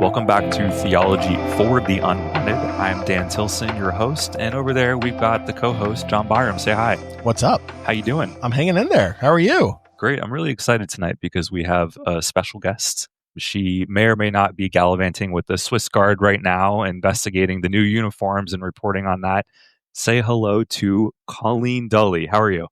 Welcome back to Theology for the Unwanted. I'm Dan Tilson, your host, and over there we've got the co-host, John Byram. Say hi. What's up? How you doing? I'm hanging in there. How are you? Great. I'm really excited tonight because we have a special guest. She may or may not be gallivanting with the Swiss Guard right now, investigating the new uniforms and reporting on that. Say hello to Colleen Dulle. How are you?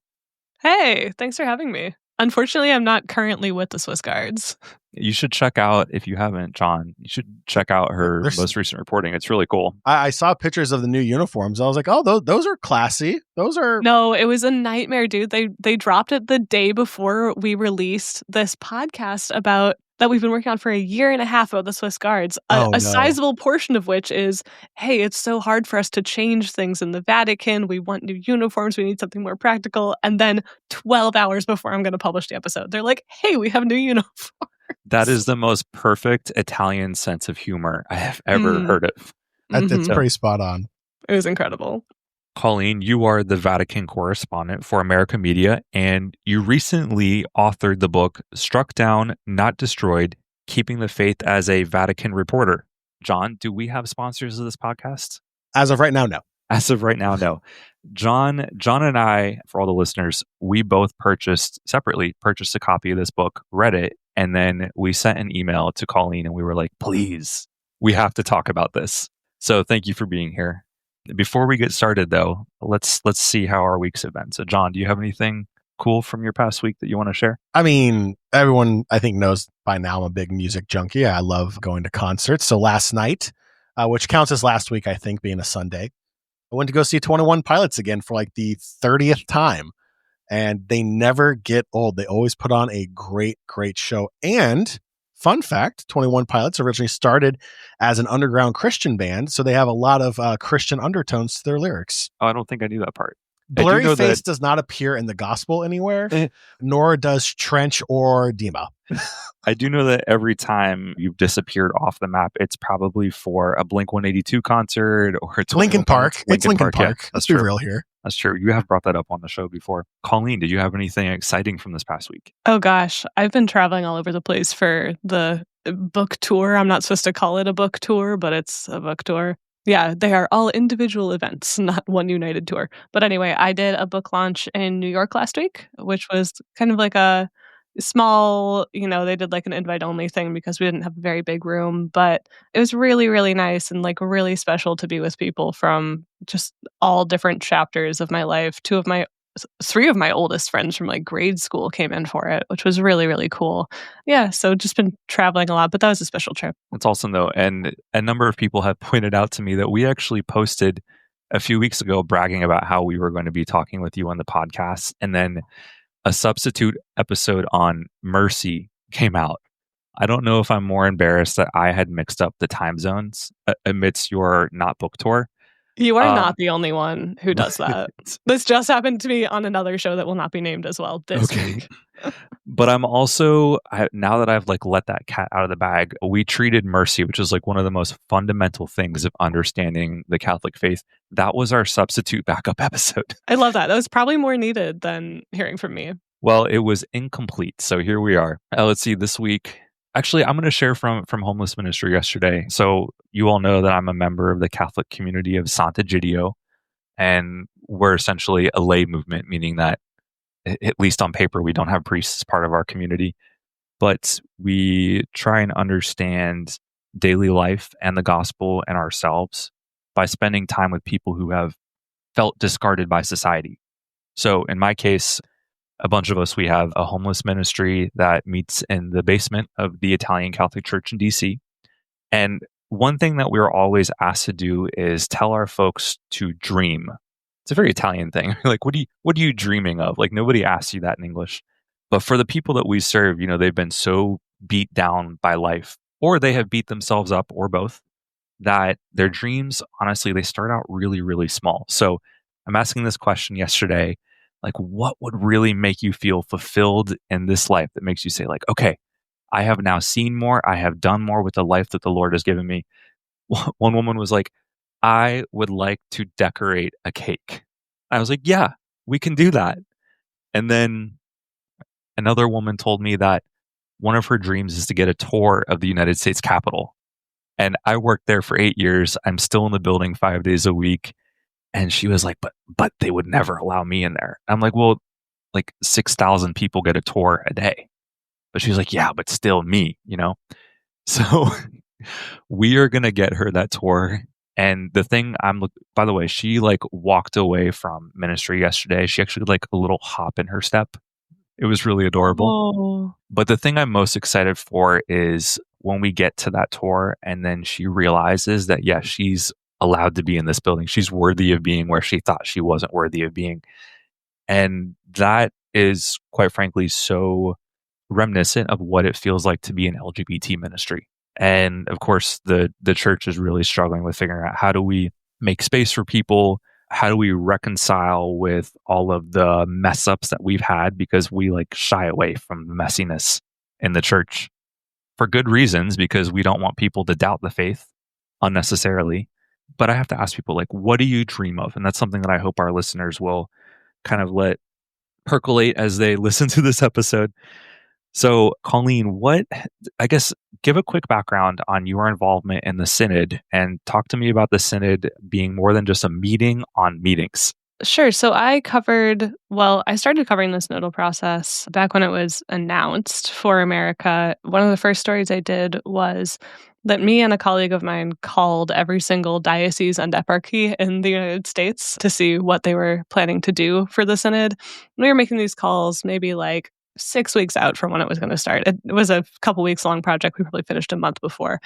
Hey, thanks for having me. Unfortunately, I'm not currently with the Swiss Guards. You should check out, if you haven't, John, you should check out her most recent reporting. It's really cool. I saw pictures of the new uniforms. I was like, oh, those are classy. Those are... No, it was a nightmare, dude. They dropped it the day before we released this podcast about that we've been working on for a year and a half about the Swiss Guards, a sizable portion of which is, hey, it's so hard for us to change things in the Vatican. We want new uniforms. We need something more practical. And then 12 hours before I'm going to publish the episode, they're like, hey, we have new uniforms. That is the most perfect Italian sense of humor I have ever heard of. That's pretty spot on. It was incredible. Colleen, you are the Vatican correspondent for America Media, and you recently authored the book, Struck Down, Not Destroyed, Keeping the Faith as a Vatican Reporter. John, do we have sponsors of this podcast? As of right now, no. As of right now, no. John and I, for all the listeners, we both separately purchased a copy of this book, read it, and then we sent an email to Colleen and we were like, please, we have to talk about this. So thank you for being here. Before we get started, though, let's see how our weeks have been. So, John, do you have anything cool from your past week that you want to share? I mean, everyone, I think, knows by now I'm a big music junkie. I love going to concerts. So last night, which counts as last week, I think, being a Sunday, I went to go see 21 Pilots again for like the 30th time. And they never get old. They always put on a great, great show. And fun fact, 21 Pilots originally started as an underground Christian band, so they have a lot of Christian undertones to their lyrics. Oh, I don't think I knew that part. Blurry Face does not appear in the gospel anywhere, nor does Trench or Dima. I do know that every time you've disappeared off the map, it's probably for a Blink-182 concert or Linkin Park. It's Linkin Park. Yeah, Let's be real here. That's true. You have brought that up on the show before. Colleen, did you have anything exciting from this past week? Oh, gosh. I've been traveling all over the place for the book tour. I'm not supposed to call it a book tour, but it's a book tour. Yeah, they are all individual events, not one united tour. But anyway, I did a book launch in New York last week, which was kind of like a small, they did like an invite-only thing because we didn't have a very big room. But it was really, really nice and like really special to be with people from just all different chapters of my life. 3 of my oldest friends from like grade school came in for it, which was really, really cool. Yeah, so just been traveling a lot, but that was a special trip. That's awesome though. And a number of people have pointed out to me that we actually posted a few weeks ago bragging about how we were going to be talking with you on the podcast. And then a substitute episode on mercy came out. I don't know if I'm more embarrassed that I had mixed up the time zones amidst your not book tour. You are not the only one who does that. This just happened to me on another show that will not be named as well this week. But I'm also, now that I've like let that cat out of the bag, we treated mercy, which is like one of the most fundamental things of understanding the Catholic faith. That was our substitute backup episode. I love that. That was probably more needed than hearing from me. Well, it was incomplete. So here we are. Let's see, this week. Actually, I'm going to share from Homeless Ministry yesterday. So you all know that I'm a member of the Catholic community of Sant'Egidio, and we're essentially a lay movement, meaning that, at least on paper, we don't have priests as part of our community, but we try and understand daily life and the gospel and ourselves by spending time with people who have felt discarded by society. So in my case, a bunch of us, we have a homeless ministry that meets in the basement of the Italian Catholic Church in DC. And one thing that we're always asked to do is tell our folks to dream. It's a very Italian thing. Like, what are you dreaming of? Like, nobody asks you that in English. But for the people that we serve, they've been so beat down by life, or they have beat themselves up, or both, that their dreams, honestly, they start out really, really small. So I'm asking this question yesterday. Like, what would really make you feel fulfilled in this life that makes you say, like, okay, I have now seen more. I have done more with the life that the Lord has given me. One woman was like, I would like to decorate a cake. I was like, yeah, we can do that. And then another woman told me that one of her dreams is to get a tour of the United States Capitol. And I worked there for 8 years. I'm still in the building 5 days a week. And she was like, but they would never allow me in there. I'm like, well, like 6,000 people get a tour a day. But she's like, yeah, but still me, you know? So we are going to get her that tour. And the thing by the way, she like walked away from ministry yesterday. She actually like a little hop in her step. It was really adorable. Oh. But the thing I'm most excited for is when we get to that tour and then she realizes that, yeah, she's allowed to be in this building. She's worthy of being where she thought she wasn't worthy of being. And that is, quite frankly, so reminiscent of what it feels like to be an LGBT ministry. And of course, the church is really struggling with figuring out how do we make space for people? How do we reconcile with all of the mess ups that we've had because we like shy away from the messiness in the church for good reasons, because we don't want people to doubt the faith unnecessarily. But I have to ask people, like, what do you dream of? And that's something that I hope our listeners will kind of let percolate as they listen to this episode. So, Colleen, I guess, give a quick background on your involvement in the Synod and talk to me about the Synod being more than just a meeting on meetings. Sure. So I started covering the synodal process back when it was announced for America. One of the first stories I did was that me and a colleague of mine called every single diocese and eparchy in the United States to see what they were planning to do for the Synod. And we were making these calls maybe like 6 weeks out from when it was going to start. It was a couple weeks long project. We probably finished a month before.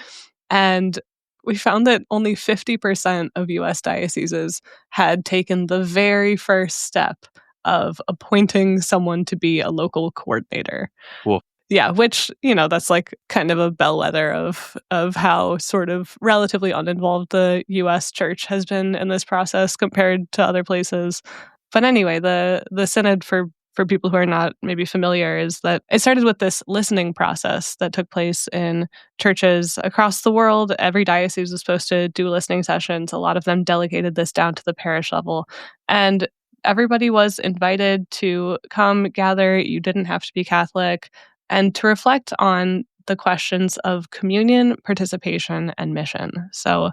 And we found that only 50% of US dioceses had taken the very first step of appointing someone to be a local coordinator. Cool. Yeah, which, that's like kind of a bellwether of how sort of relatively uninvolved the US church has been in this process compared to other places. But anyway, the Synod, for people who are not maybe familiar, is that it started with this listening process that took place in churches across the world. Every diocese was supposed to do listening sessions. A lot of them delegated this down to the parish level. And everybody was invited to come gather. You didn't have to be Catholic. And to reflect on the questions of communion, participation, and mission. So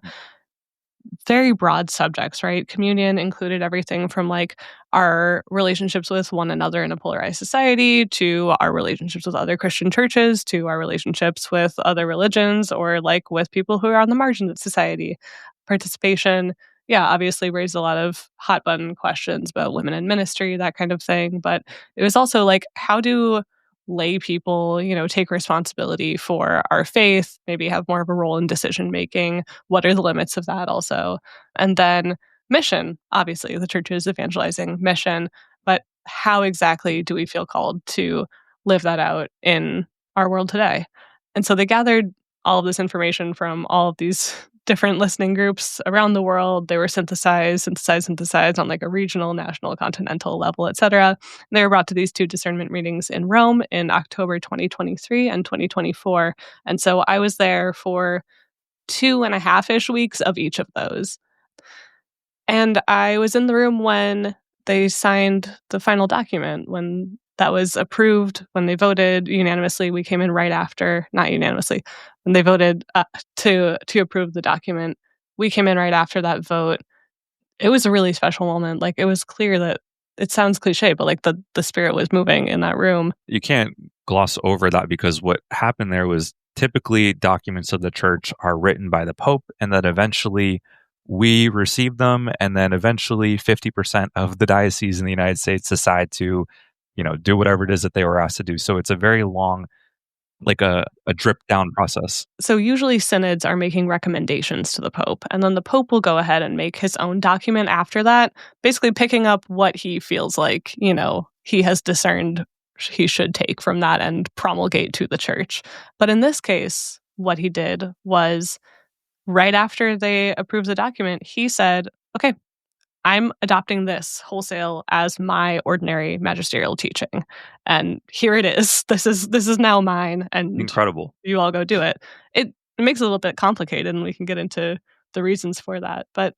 very broad subjects, right? Communion included everything from like our relationships with one another in a polarized society, to our relationships with other Christian churches, to our relationships with other religions, or like with people who are on the margins of society. Participation, yeah, obviously raised a lot of hot button questions about women in ministry, that kind of thing. But it was also like, how do lay people, take responsibility for our faith, maybe have more of a role in decision making? What are the limits of that also? And then mission, obviously, the church is evangelizing mission, but how exactly do we feel called to live that out in our world today? And so they gathered all of this information from all of these different listening groups around the world. They were synthesized on like a regional, national, continental level, etc. They were brought to these 2 discernment meetings in Rome in October 2023 and 2024. And so I was there for 2.5-ish weeks of each of those. And I was in the room when they signed the final document, when that was approved, when they voted unanimously. We came in right after, not unanimously, when they voted to approve the document. We came in right after that vote. It was a really special moment. Like, it was clear that, it sounds cliche, but like the spirit was moving in that room. You can't gloss over that, because what happened there was typically documents of the church are written by the Pope, and that eventually we receive them, and then eventually 50% of the dioceses in the United States decide to, do whatever it is that they were asked to do. So it's a very long, like a drip down process. So usually synods are making recommendations to the Pope, and then the Pope will go ahead and make his own document after that, basically picking up what he feels like, he has discerned he should take from that and promulgate to the church. But in this case, what he did was, right after they approved the document, he said, okay, I'm adopting this wholesale as my ordinary magisterial teaching. And here it is. This is now mine. And incredible. You all go do it. It makes it a little bit complicated, and we can get into the reasons for that. But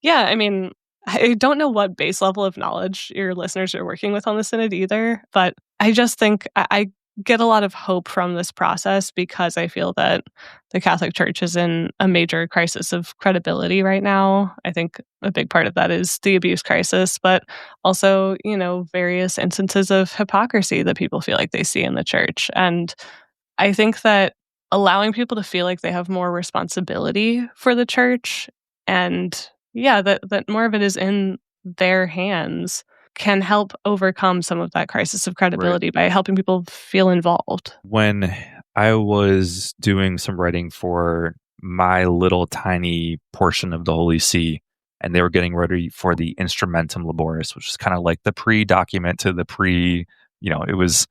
yeah, I mean, I don't know what base level of knowledge your listeners are working with on the Synod either, but I just think I get a lot of hope from this process because I feel that the Catholic Church is in a major crisis of credibility right now. I think a big part of that is the abuse crisis, but also, various instances of hypocrisy that people feel like they see in the church. And I think that allowing people to feel like they have more responsibility for the church and that more of it is in their hands can help overcome some of that crisis of credibility by helping people feel involved. When I was doing some writing for my little tiny portion of the Holy See, and they were getting ready for the Instrumentum Laboris, which is kind of like the pre-document to the it was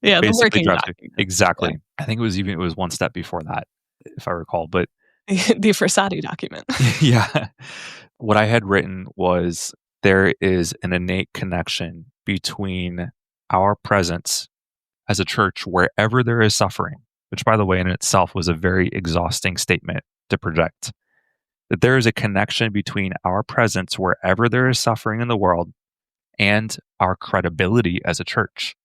the working document. Exactly. Yeah. I think it was one step before that, if I recall, but the Frassati document. Yeah. What I had written was there is an innate connection between our presence as a church wherever there is suffering, which, by the way, in itself was a very exhausting statement to project. That there is a connection between our presence wherever there is suffering in the world and our credibility as a church.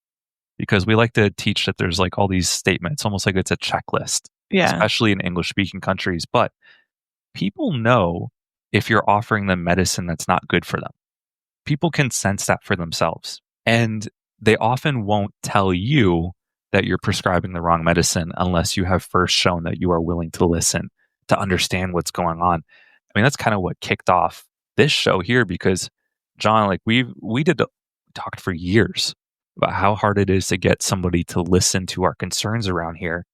Because we like to teach that there's like all these statements, almost like it's a checklist, especially in English-speaking countries. But people know if you're offering them medicine that's not good for them. People can sense that for themselves. And they often won't tell you that you're prescribing the wrong medicine unless you have first shown that you are willing to listen, to understand what's going on. I mean, that's kind of what kicked off this show here because, Jon, like we talked for years about how hard it is to get somebody to listen to our concerns around here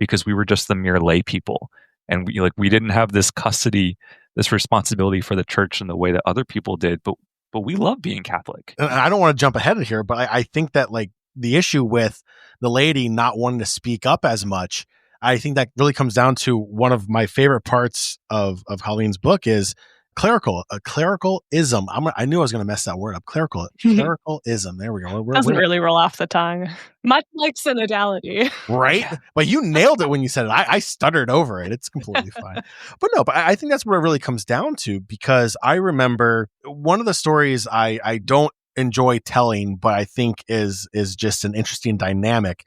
because we were just the mere lay people. And we didn't have this custody, this responsibility for the church in the way that other people did, but we love being Catholic. And I don't want to jump ahead of here, but I think that like the issue with the lady not wanting to speak up as much, I think that really comes down to one of my favorite parts of Colleen's book is clericalism. I knew I was going to mess that word up. Clericalism. There we go. Doesn't really roll off the tongue. Much like synodality. Right? But you nailed it when you said it. I stuttered over it. It's completely fine. But I think that's what it really comes down to because I remember one of the stories I don't enjoy telling, but I think is just an interesting dynamic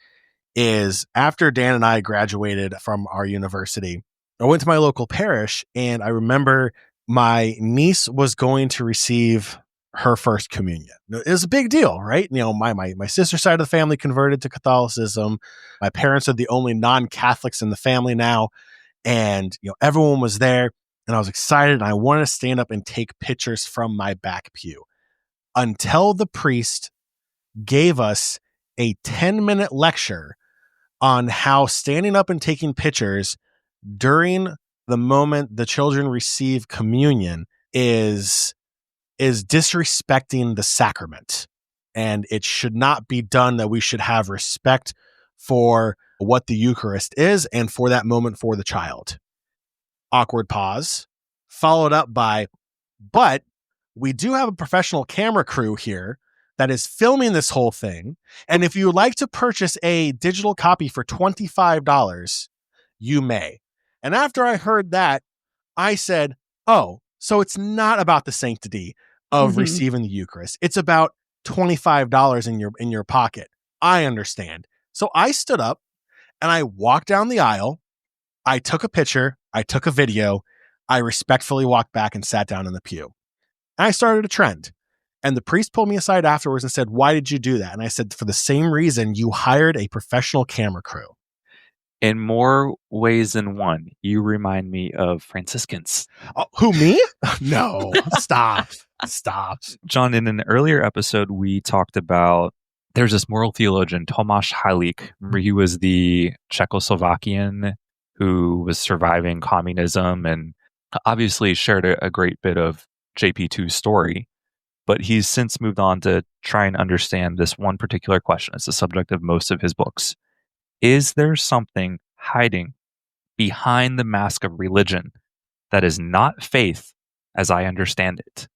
is after Dan and I graduated from our university, I went to my local parish and I remember my niece was going to receive her first communion. It was a big deal, right? My sister's side of the family converted to Catholicism. My parents are the only non-Catholics in the family now. And, everyone was there and I was excited and I wanted to stand up and take pictures from my back pew until the priest gave us a 10-minute lecture on how standing up and taking pictures during the moment the children receive communion is disrespecting the sacrament. And it should not be done, that we should have respect for what the Eucharist is and for that moment for the child. Awkward pause, followed up by, but we do have a professional camera crew here that is filming this whole thing. And if you would like to purchase a digital copy for $25, you may. And after I heard that, I said, oh, so it's not about the sanctity of receiving the Eucharist. It's about $25 in your pocket. I understand. So I stood up and I walked down the aisle. I took a picture. I took a video. I respectfully walked back and sat down in the pew. And I started a trend. And the priest pulled me aside afterwards and said, why did you do that? And I said, for the same reason you hired a professional camera crew. In more ways than one, you remind me of Franciscans. Oh, who, me? No, stop. Jon, in an earlier episode, we talked about, there's this moral theologian, Tomáš Halík. Remember, he was the Czechoslovakian who was surviving communism and obviously shared a great bit of JP2's story. But he's since moved on to try and understand this one particular question. It's the subject of most of his books. Is there something hiding behind the mask of religion that is not faith as I understand it?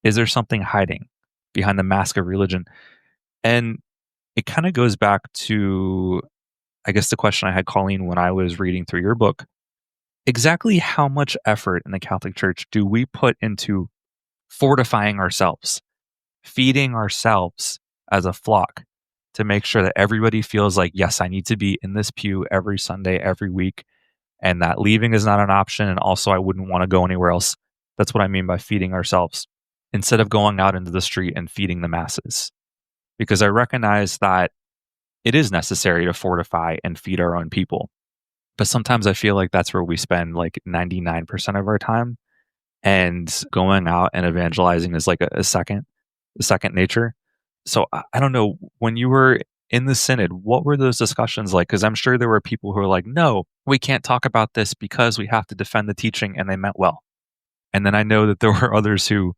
Is there something hiding behind the mask of religion? And it kind of goes back to, I guess, the question I had, Colleen, when I was reading through your book. Exactly how much effort in the Catholic Church do we put into fortifying ourselves, feeding ourselves as a flock to make sure that everybody feels like, yes, I need to be in this pew every Sunday, every week, and that leaving is not an option. And also, I wouldn't want to go anywhere else. That's what I mean by feeding ourselves instead of going out into the street and feeding the masses. Because I recognize that it is necessary to fortify and feed our own people. But sometimes I feel like that's where we spend like 99% of our time. And going out and evangelizing is like a second nature. So I don't know, when you were in the synod, what were those discussions like? Because I'm sure there were people who were like, no, we can't talk about this because we have to defend the teaching, and they meant well. And then I know that there were others who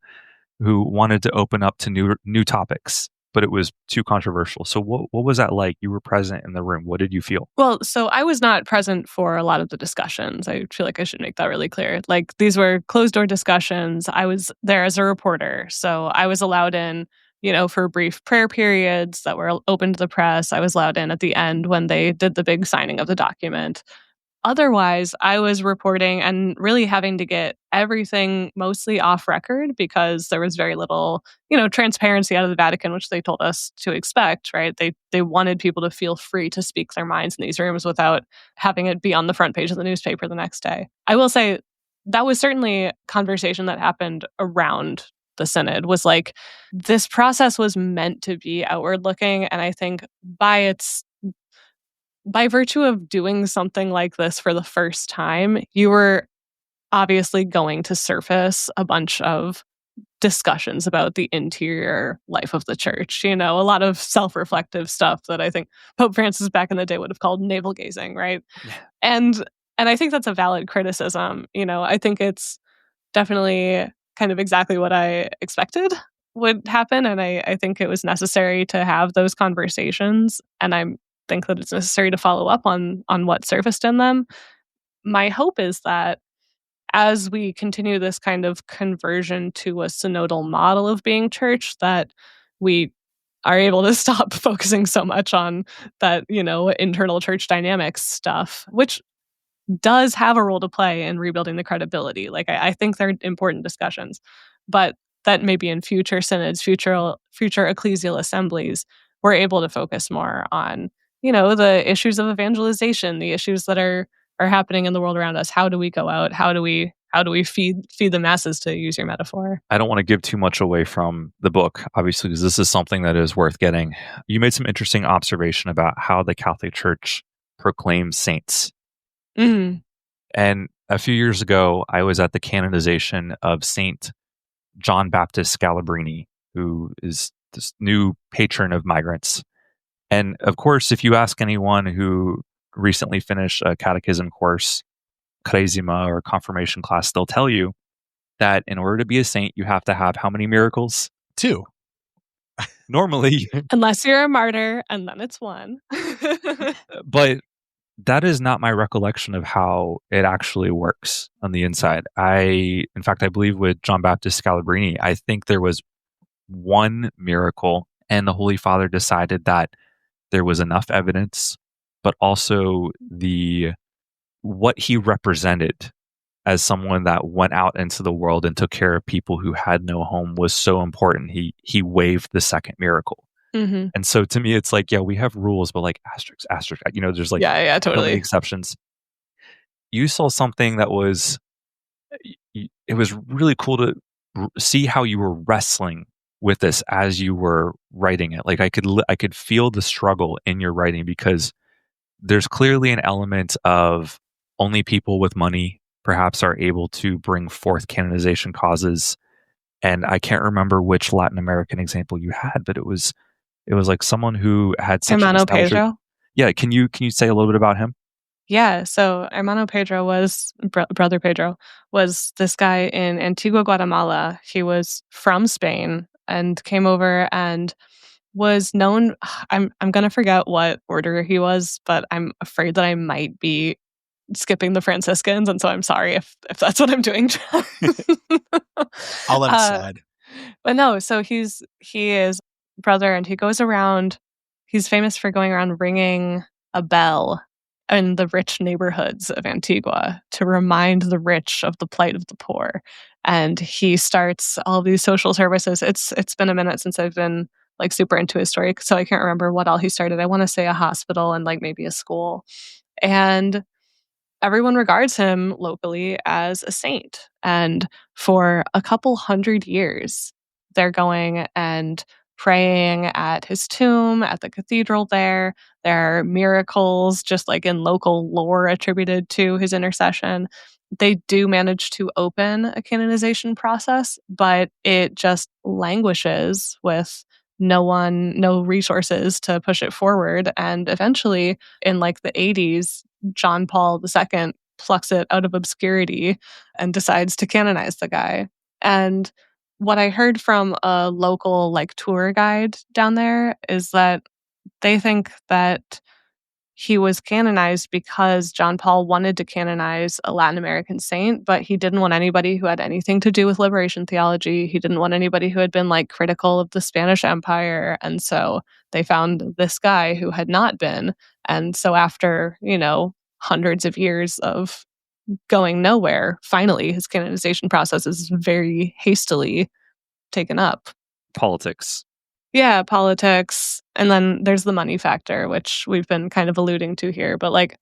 wanted to open up to new topics, but it was too controversial. So what was that like? You were present in the room. What did you feel? Well, so I was not present for a lot of the discussions. I feel like I should make that really clear. Like, these were closed door discussions. I was there as a reporter, so I was allowed in, for brief prayer periods that were open to the press. I was allowed in at the end when they did the big signing of the document. Otherwise, I was reporting and really having to get everything mostly off record because there was very little, transparency out of the Vatican, which they told us to expect, right? They wanted people to feel free to speak their minds in these rooms without having it be on the front page of the newspaper the next day. I will say that was certainly a conversation that happened around the synod, was like, this process was meant to be outward looking. And I think by virtue of doing something like this for the first time, you were obviously going to surface a bunch of discussions about the interior life of the church. A lot of self-reflective stuff that I think Pope Francis back in the day would have called navel gazing, right? Yeah. And I think that's a valid criticism. I think it's definitely kind of exactly what I expected would happen, and I think it was necessary to have those conversations, and I think that it's necessary to follow up on what surfaced in them. My hope is that as we continue this kind of conversion to a synodal model of being church, that we are able to stop focusing so much on that, internal church dynamics stuff, which does have a role to play in rebuilding the credibility. Like, I think they're important discussions, but that maybe in future synods, future ecclesial assemblies, we're able to focus more on, the issues of evangelization, the issues that are happening in the world around us. How do we go out? How do we feed the masses, to use your metaphor? I don't want to give too much away from the book, obviously, because this is something that is worth getting. You made some interesting observation about how the Catholic Church proclaims saints. Mm-hmm. And a few years ago, I was at the canonization of Saint John Baptist Scalabrini, who is this new patron of migrants. And of course, if you ask anyone who recently finished a catechism course, Cresima or confirmation class, they'll tell you that in order to be a saint, you have to have how many miracles? 2. Normally. Unless you're a martyr, and then it's 1. But that is not my recollection of how it actually works on the inside. In fact, I believe with John Baptist Scalabrini, I think there was 1 miracle, and the Holy Father decided that there was enough evidence, but also what he represented as someone that went out into the world and took care of people who had no home was so important. He waived the second miracle. Mm-hmm. And so to me, it's like, yeah, we have rules, but like asterisk, there's like yeah, totally exceptions. You saw something that it was really cool to see how you were wrestling with this as you were writing it. Like I could feel the struggle in your writing, because there's clearly an element of only people with money perhaps are able to bring forth canonization causes. And I can't remember which Latin American example you had, but it was like someone who had such Hermano Pedro. Yeah, can you say a little bit about him? Yeah, so Hermano Pedro was Brother Pedro was this guy in Antigua, Guatemala. He was from Spain and came over and was known. I'm gonna forget what order he was, but I'm afraid that I might be skipping the Franciscans, and so I'm sorry if that's what I'm doing. I'll let it slide. But no, so he is brother, and he goes around. He's famous for going around ringing a bell in the rich neighborhoods of Antigua to remind the rich of the plight of the poor. And he starts all these social services. It's been a minute since I've been like super into his story. So I can't remember what all he started. I want to say a hospital and like maybe a school. And everyone regards him locally as a saint. And for a couple hundred years, they're going and praying at his tomb, at the cathedral there. There are miracles, just like in local lore, attributed to his intercession. They do manage to open a canonization process, but it just languishes with no resources to push it forward. And eventually, in like the 80s, John Paul II plucks it out of obscurity and decides to canonize the guy. And what I heard from a local like tour guide down there is that they think that he was canonized because John Paul wanted to canonize a Latin American saint, but he didn't want anybody who had anything to do with liberation theology. He didn't want anybody who had been like critical of the Spanish Empire. And so they found this guy who had not been. And so after, hundreds of years of going nowhere, finally his canonization process is very hastily taken up. Politics. Yeah, politics. And then there's the money factor, which we've been kind of alluding to here. But like,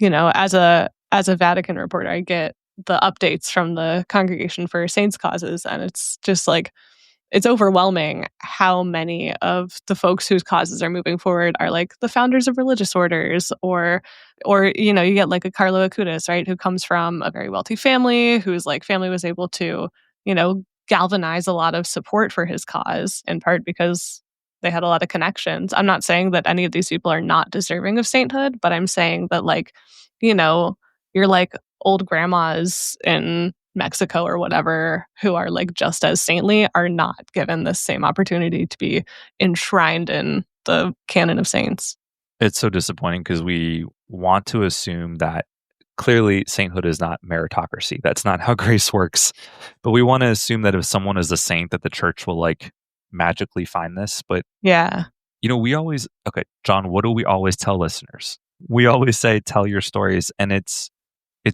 as a Vatican reporter, I get the updates from the Congregation for Saints' Causes, and it's just like, it's overwhelming how many of the folks whose causes are moving forward are like the founders of religious orders, or you get like a Carlo Acutis, right, who comes from a very wealthy family, whose like family was able to, galvanize a lot of support for his cause, in part because they had a lot of connections. I'm not saying that any of these people are not deserving of sainthood, but I'm saying that like, you're like old grandmas in Mexico or whatever who are like just as saintly are not given the same opportunity to be enshrined in the canon of saints. It's so disappointing because we want to assume that clearly sainthood is not meritocracy. That's not how grace works. But we want to assume that if someone is a saint, that the church will like magically find this. But yeah, we always, okay, John, what do we always tell listeners? We always say, tell your stories. And it's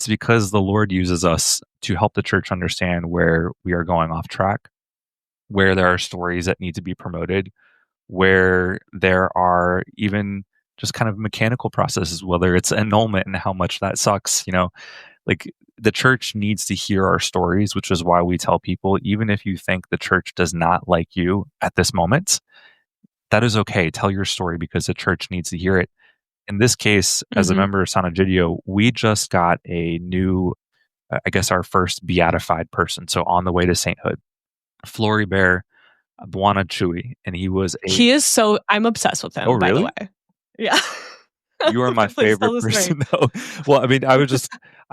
because the Lord uses us to help the church understand where we are going off track, where there are stories that need to be promoted, where there are even just kind of mechanical processes, whether it's annulment and how much that sucks. Like the church needs to hear our stories, which is why we tell people, even if you think the church does not like you at this moment, that is okay. Tell your story because the church needs to hear it. In this case, as a member of Sant'Egidio, we just got a new, I guess, our first beatified person. So on the way to sainthood, Floribert Buonacciui, and he is so, I'm obsessed with him. Oh, really? By the way. Yeah. You are my favorite person, though. Well, I mean, I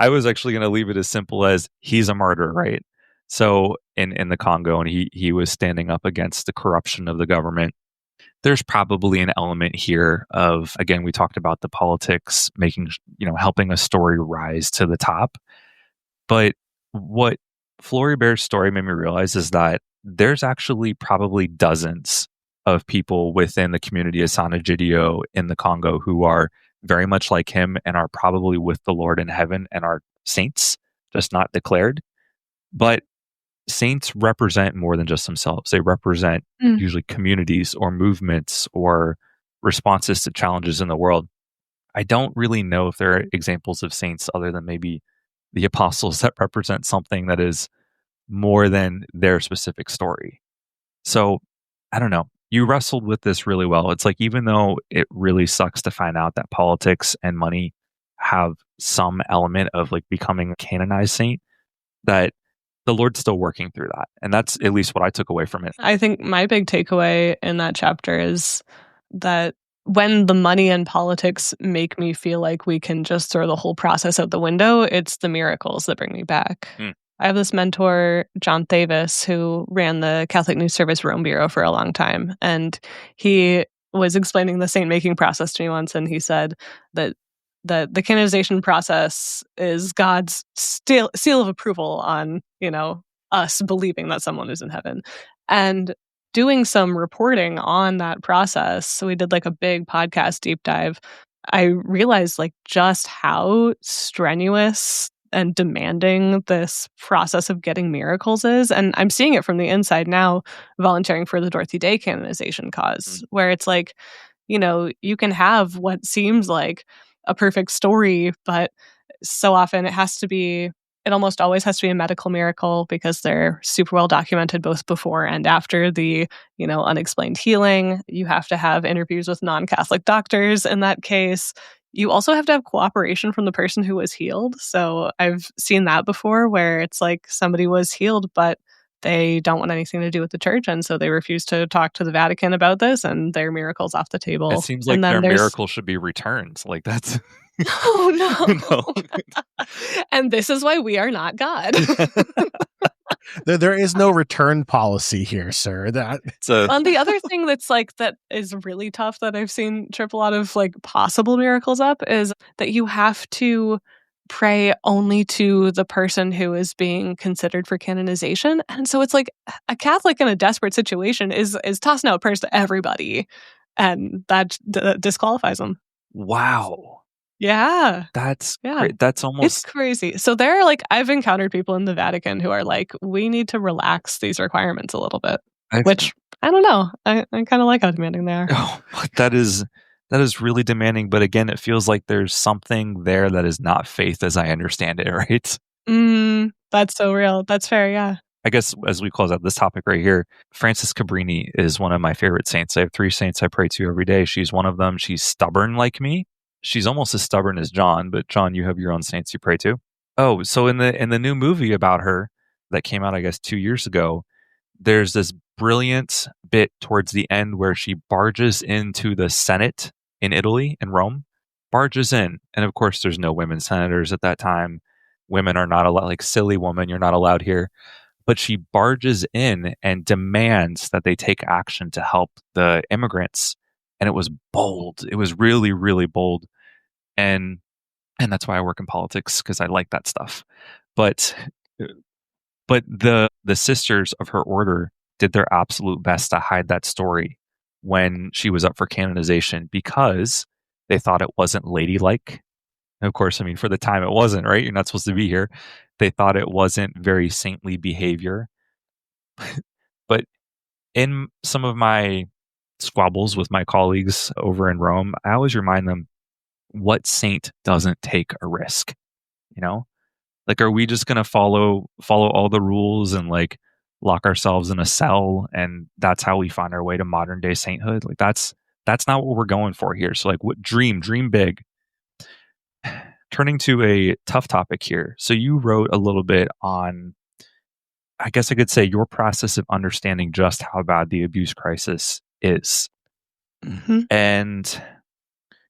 was actually going to leave it as simple as he's a martyr, right? So in the Congo, and he was standing up against the corruption of the government. There's probably an element here of, again, we talked about the politics, making, helping a story rise to the top. But what Floribert's story made me realize is that there's actually probably dozens of people within the community of Sant'Egidio in the Congo who are very much like him and are probably with the Lord in heaven and are saints, just not declared. But saints represent more than just themselves. They represent usually communities or movements or responses to challenges in the world. I don't really know if there are examples of saints other than maybe the apostles that represent something that is more than their specific story. So I don't know. You wrestled with this really well. It's like, even though it really sucks to find out that politics and money have some element of like becoming a canonized saint, that the Lord's still working through that. And that's at least what I took away from it. I think my big takeaway in that chapter is that when the money and politics make me feel like we can just throw the whole process out the window, it's the miracles that bring me back. I have this mentor, John Thavis, who ran the Catholic News Service Rome Bureau for a long time. And he was explaining the saint-making process to me once, and he said that the canonization process is God's seal of approval on, us believing that someone is in heaven. And doing some reporting on that process, so we did like a big podcast deep dive, I realized like just how strenuous and demanding this process of getting miracles is. And I'm seeing it from the inside now, volunteering for the Dorothy Day canonization cause, where it's like, you can have what seems like a perfect story, but so often it almost always has to be a medical miracle because they're super well documented both before and after the, unexplained healing. You have to have interviews with non-Catholic doctors in that case. You also have to have cooperation from the person who was healed. So I've seen that before where it's like somebody was healed, but they don't want anything to do with the church. And so they refuse to talk to the Vatican about this and their miracle's off the table. It seems like their miracle should be returned. Like that's... Oh, no. And this is why we are not God. There is no return policy here, sir. On the other thing that is really tough that I've seen trip a lot of possible miracles up is that you have to pray only to the person who is being considered for canonization. And so it's like a Catholic in a desperate situation is tossing out prayers to everybody, and that disqualifies them. Wow. Yeah. That's almost... It's crazy. So I've encountered people in the Vatican who are like, we need to relax these requirements a little bit, which I don't know. I kind of like how demanding they are. Oh, that is really demanding. But again, it feels like there's something there that is not faith as I understand it, right? That's so real. That's fair. Yeah. I guess as we close out this topic right here, Frances Cabrini is one of my favorite saints. I have 3 saints I pray to every day. She's one of them. She's stubborn like me. She's almost as stubborn as John, but John, you have your own saints you pray to. Oh, so in the new movie about her that came out, I guess, 2 years ago, there's this brilliant bit towards the end where she barges into the Senate in Italy, in Rome, barges in. And of course, there's no women senators at that time. Women are not allowed, like, silly woman, you're not allowed here. But she barges in and demands that they take action to help the immigrants. And it was bold. It was really, really bold. And that's why I work in politics, because I like that stuff. But the sisters of her order did their absolute best to hide that story when she was up for canonization because they thought it wasn't ladylike. And of course, I mean, for the time it wasn't, right? You're not supposed to be here. They thought it wasn't very saintly behavior. But in some of my squabbles with my colleagues over in Rome, I always remind them, what saint doesn't take a risk? Like, are we just going to follow all the rules and lock ourselves in a cell and that's how we find our way to modern day sainthood? Like, that's not what we're going for here. So what dream big. Turning to a tough topic here. So you wrote a little bit on, I guess I could say, your process of understanding just how bad the abuse crisis is. Mm-hmm. And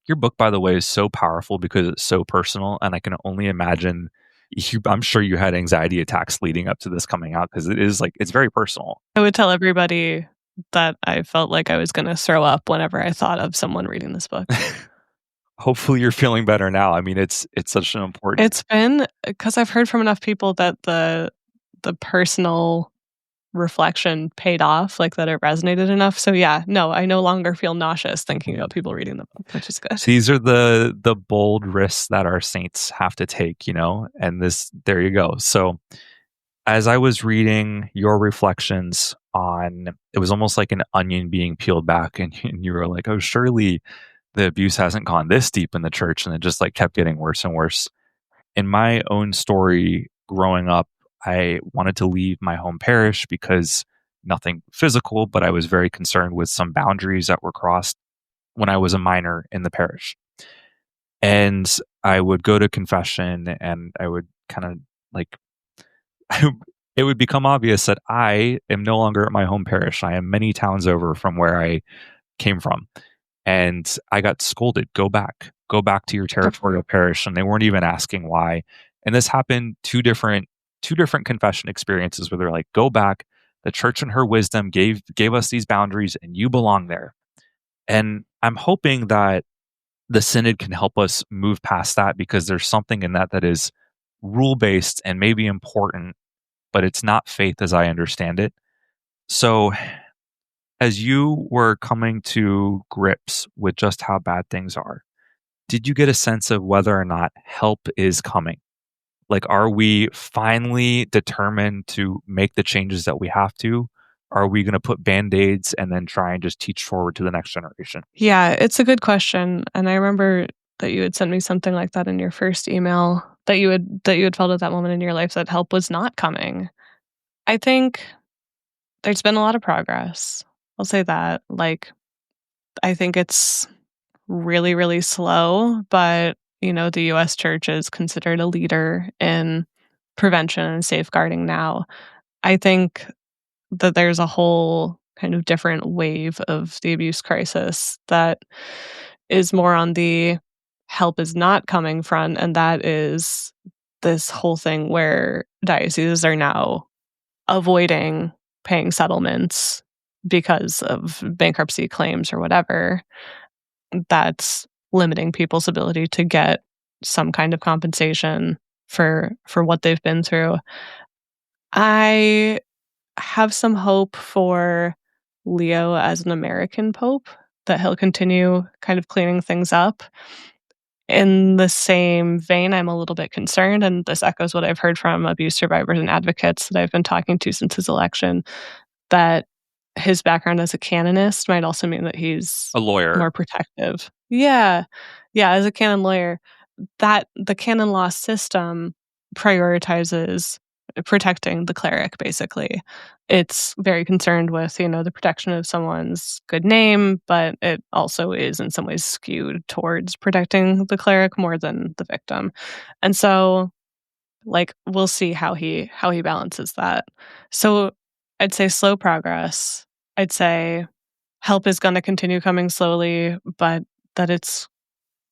your book, by the way, is so powerful because it's so personal. And I can only imagine, I'm sure you had anxiety attacks leading up to this coming out because it's very personal. I would tell everybody that I felt like I was going to throw up whenever I thought of someone reading this book. Hopefully you're feeling better now. I mean, it's such an important... It's been, because I've heard from enough people that the personal reflection paid off, that it resonated enough. So yeah, no, I no longer feel nauseous thinking about people reading the book, which is good. These are the bold risks that our saints have to take, and there you go. So as I was reading your reflections on, it was almost like an onion being peeled back, and you were like, oh, surely the abuse hasn't gone this deep in the church, and it just kept getting worse and worse. In my own story growing up, I wanted to leave my home parish because nothing physical, but I was very concerned with some boundaries that were crossed when I was a minor in the parish. And I would go to confession and I would kind of it would become obvious that I am no longer at my home parish. I am many towns over from where I came from. And I got scolded, go back to your territorial parish. And they weren't even asking why. And this happened two different confession experiences where they're like, go back. The church in her wisdom gave us these boundaries and you belong there. And I'm hoping that the Synod can help us move past that, because there's something in that is rule-based and maybe important, but it's not faith as I understand it. So as you were coming to grips with just how bad things are, did you get a sense of whether or not help is coming? Like, are we finally determined to make the changes that we have to? Are we going to put Band-Aids and then try and just teach forward to the next generation? Yeah, it's a good question. And I remember that you had sent me something like that in your first email, that you had felt at that moment in your life that help was not coming. I think there's been a lot of progress. I'll say that. Like, I think it's really, really slow, but the US church is considered a leader in prevention and safeguarding now. I think that there's a whole kind of different wave of the abuse crisis that is more on the help is not coming front, and that is this whole thing where dioceses are now avoiding paying settlements because of bankruptcy claims or whatever. That's limiting people's ability to get some kind of compensation for what they've been through. I have some hope for Leo as an American pope, that he'll continue kind of cleaning things up. In the same vein, I'm a little bit concerned, and this echoes what I've heard from abuse survivors and advocates that I've been talking to since his election, that his background as a canonist might also mean that he's A lawyer. more protective. Yeah. Yeah, as a canon lawyer, that the canon law system prioritizes protecting the cleric, basically. It's very concerned with, the protection of someone's good name, but it also is in some ways skewed towards protecting the cleric more than the victim. And so, like, we'll see how he balances that. So I'd say slow progress. I'd say help is going to continue coming slowly, but that it's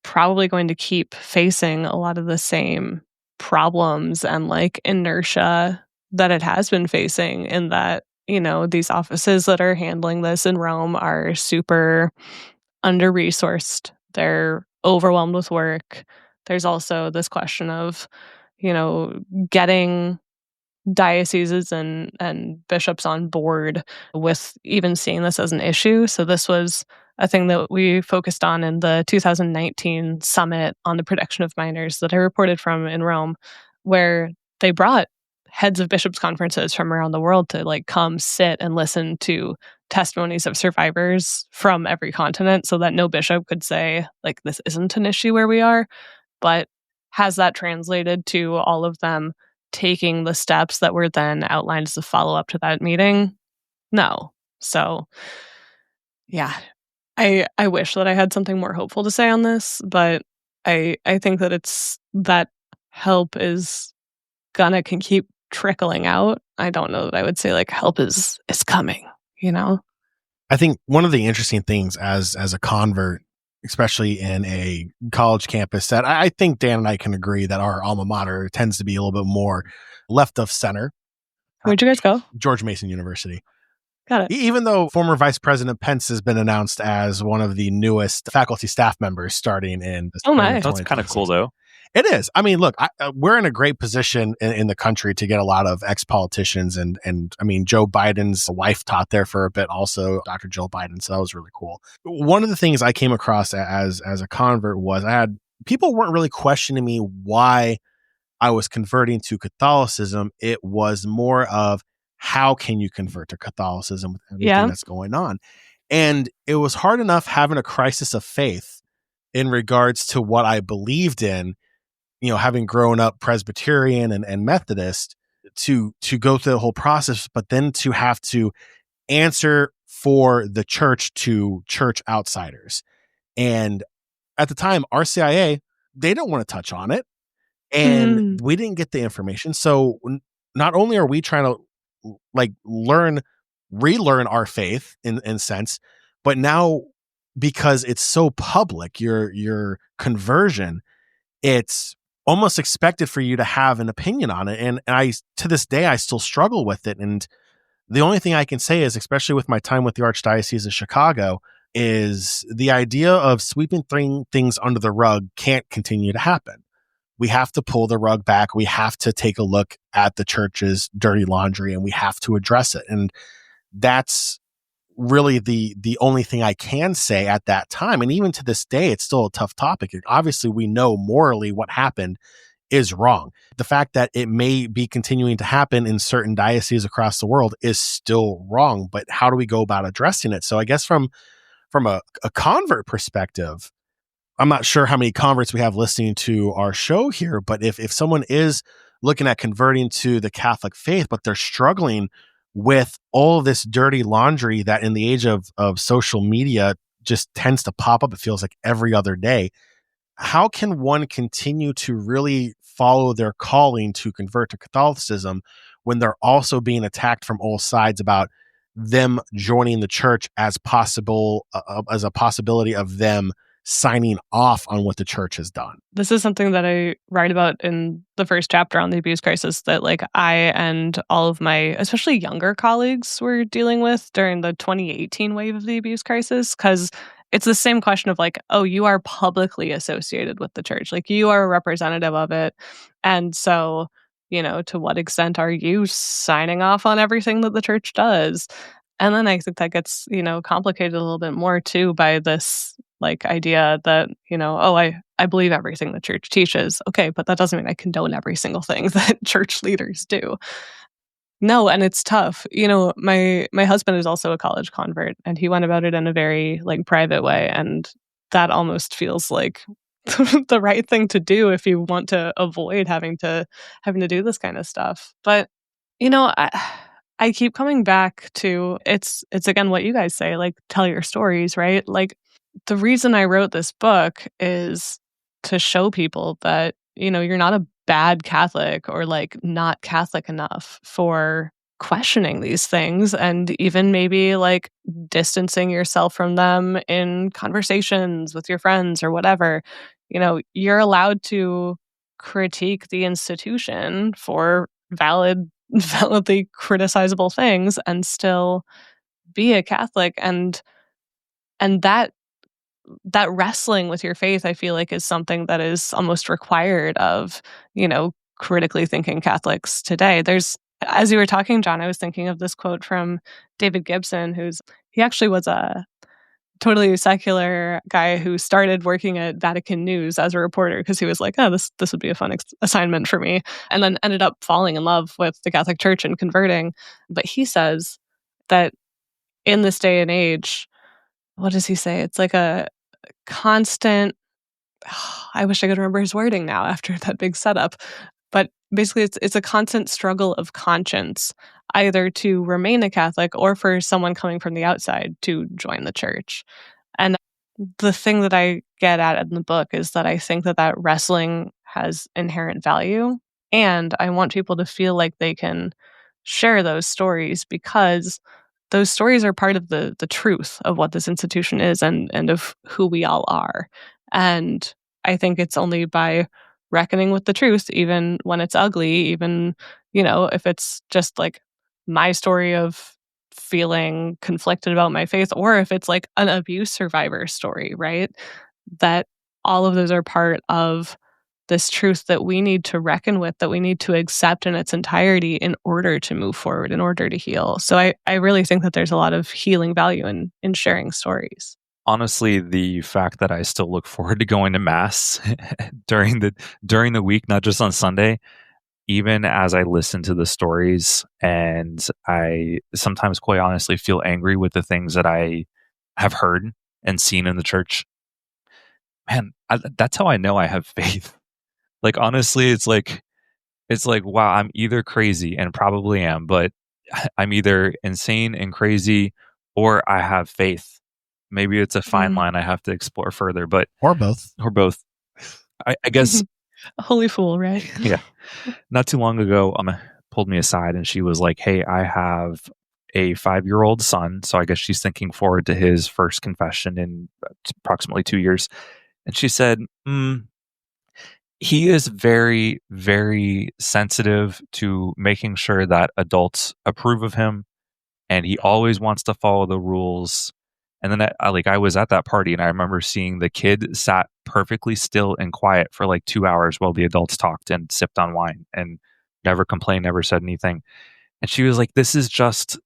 probably going to keep facing a lot of the same problems and like inertia that it has been facing, in that, these offices that are handling this in Rome are super under-resourced. They're overwhelmed with work. There's also this question of, getting dioceses and bishops on board with even seeing this as an issue. So this was a thing that we focused on in the 2019 summit on the protection of minors that I reported from in Rome, where they brought heads of bishops' conferences from around the world to like come sit and listen to testimonies of survivors from every continent, so that no bishop could say, like, this isn't an issue where we are. But has that translated to all of them taking the steps that were then outlined as a follow-up to that meeting? No. So, yeah, I wish that I had something more hopeful to say on this, but I think that it's that help is gonna can keep trickling out. I don't know that I would say like help is coming, I think one of the interesting things as a convert, especially in a college campus, that I think Dan and I can agree that our alma mater tends to be a little bit more left of center. Where'd you guys go? George Mason University. Got it. Even though former Vice President Pence has been announced as one of the newest faculty staff members starting in the Oh, nice. That's kind of cool, though. It is. I mean, look, we're in a great position in the country to get a lot of ex-politicians. And I mean, Joe Biden's wife taught there for a bit also, Dr. Jill Biden. So that was really cool. One of the things I came across as a convert was people weren't really questioning me why I was converting to Catholicism. It was more of, how can you convert to Catholicism with everything that's going on? And it was hard enough having a crisis of faith in regards to what I believed in, having grown up Presbyterian and Methodist, to go through the whole process, but then to have to answer for the church to church outsiders. And at the time, RCIA, they don't want to touch on it. And we didn't get the information. So not only are we trying to like relearn our faith in sense, but now because it's so public, your conversion, it's almost expected for you to have an opinion on it. And I, to this day, I still struggle with it. And the only thing I can say is, especially with my time with the Archdiocese of Chicago, is the idea of sweeping things under the rug can't continue to happen. We have to pull the rug back. We have to take a look at the church's dirty laundry, and we have to address it. And that's really the only thing I can say at that time. And even to this day, it's still a tough topic. Obviously, we know morally what happened is wrong. The fact that it may be continuing to happen in certain dioceses across the world is still wrong, but how do we go about addressing it? So I guess from a convert perspective, I'm not sure how many converts we have listening to our show here, but if someone is looking at converting to the Catholic faith, but they're struggling with all of this dirty laundry that in the age of social media just tends to pop up, it feels like every other day, how can one continue to really follow their calling to convert to Catholicism when they're also being attacked from all sides about them joining the church as possible, as a possibility of them signing off on what the church has done? This is something that I write about in the first chapter on the abuse crisis that like I and all of my, especially younger colleagues, were dealing with during the 2018 wave of the abuse crisis. Because it's the same question of like, oh, you are publicly associated with the church. Like you are a representative of it. And so, to what extent are you signing off on everything that the church does? And then I think that gets, complicated a little bit more too by this like idea that, oh, I believe everything the church teaches. Okay, but that doesn't mean I condone every single thing that church leaders do. No, and it's tough. My husband is also a college convert, and he went about it in a very like private way, and that almost feels like the right thing to do if you want to avoid having to do this kind of stuff. But I keep coming back to it's again what you guys say, like tell your stories, right? Like the reason I wrote this book is to show people that, you're not a bad Catholic or like not Catholic enough for questioning these things and even maybe like distancing yourself from them in conversations with your friends or whatever. You're allowed to critique the institution for validly criticizable things and still be a Catholic. And that wrestling with your faith, I feel like, is something that is almost required of, critically thinking Catholics today. As you were talking, John, I was thinking of this quote from David Gibson, he actually was a totally secular guy who started working at Vatican News as a reporter because he was like, oh, this would be a fun assignment for me. And then ended up falling in love with the Catholic Church and converting. But he says that in this day and age, what does he say? It's like a constant, I wish I could remember his wording now after that big setup. But basically, it's a constant struggle of conscience, either to remain a Catholic or for someone coming from the outside to join the church. And the thing that I get at in the book is that I think that wrestling has inherent value. And I want people to feel like they can share those stories because those stories are part of the truth of what this institution is and of who we all are. And I think it's only by reckoning with the truth, even when it's ugly, even, if it's just like my story of feeling conflicted about my faith, or if it's like an abuse survivor story, right? That all of those are part of this truth that we need to reckon with, that we need to accept in its entirety in order to move forward, in order to heal. So I really think that there's a lot of healing value in sharing stories. Honestly, the fact that I still look forward to going to Mass during the week, not just on Sunday, even as I listen to the stories, and I sometimes quite honestly feel angry with the things that I have heard and seen in the church. Man, that's how I know I have faith. Like honestly, it's like wow, I'm either crazy and probably am, but I'm either insane and crazy or I have faith. Maybe it's a fine line I have to explore further, but or both. I guess a holy fool, right? Yeah. Not too long ago, pulled me aside and she was like, "Hey, I have a 5-year-old son, so I guess she's thinking forward to his first confession in approximately 2 years." And she said, he is very, very sensitive to making sure that adults approve of him, and he always wants to follow the rules. And then I was at that party, and I remember seeing the kid sat perfectly still and quiet for like 2 hours while the adults talked and sipped on wine and never complained, never said anything. And she was like, this is just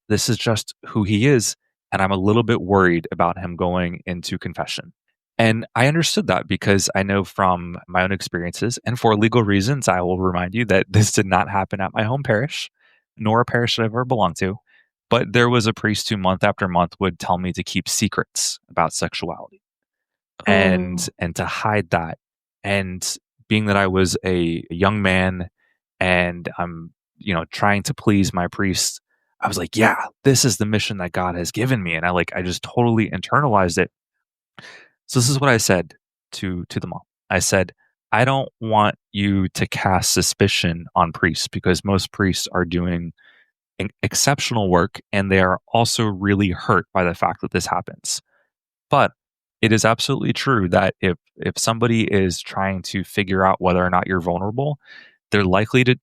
who he is, and I'm a little bit worried about him going into confession. And I understood that because I know from my own experiences, and for legal reasons, I will remind you that this did not happen at my home parish, nor a parish that I've ever belonged to. But there was a priest who month after month would tell me to keep secrets about sexuality and to hide that. And being that I was a young man and I'm, trying to please my priest, I was like, yeah, this is the mission that God has given me. And I just totally internalized it. So this is what I said to the mom. I said, I don't want you to cast suspicion on priests because most priests are doing exceptional work and they are also really hurt by the fact that this happens. But it is absolutely true that if somebody is trying to figure out whether or not you're vulnerable, they're likely to,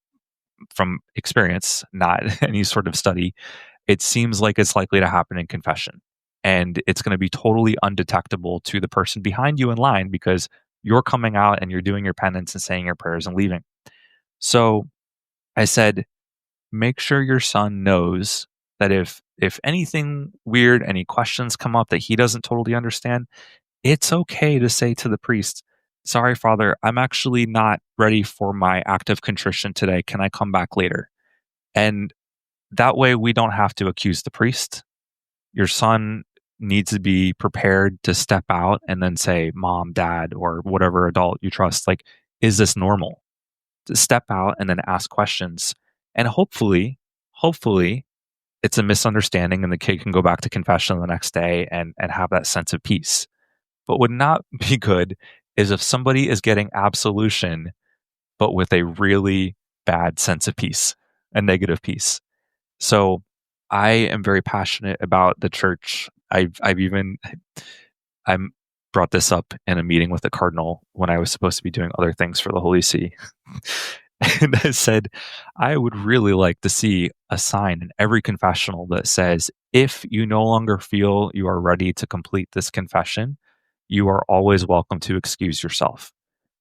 from experience, not any sort of study, it seems like it's likely to happen in confession. And it's going to be totally undetectable to the person behind you in line because you're coming out and you're doing your penance and saying your prayers and leaving. So I said, make sure your son knows that if anything weird, any questions come up that he doesn't totally understand, it's okay to say to the priest, sorry, Father, I'm actually not ready for my act of contrition today. Can I come back later? And that way we don't have to accuse the priest. Your son needs to be prepared to step out and then say, Mom, Dad, or whatever adult you trust, like, is this normal? To step out and then ask questions. And hopefully, it's a misunderstanding and the kid can go back to confession the next day and have that sense of peace. But would not be good is if somebody is getting absolution, but with a really bad sense of peace, a negative peace. So I am very passionate about the church. I brought this up in a meeting with the cardinal when I was supposed to be doing other things for the Holy See. And I said, I would really like to see a sign in every confessional that says, if you no longer feel you are ready to complete this confession, you are always welcome to excuse yourself.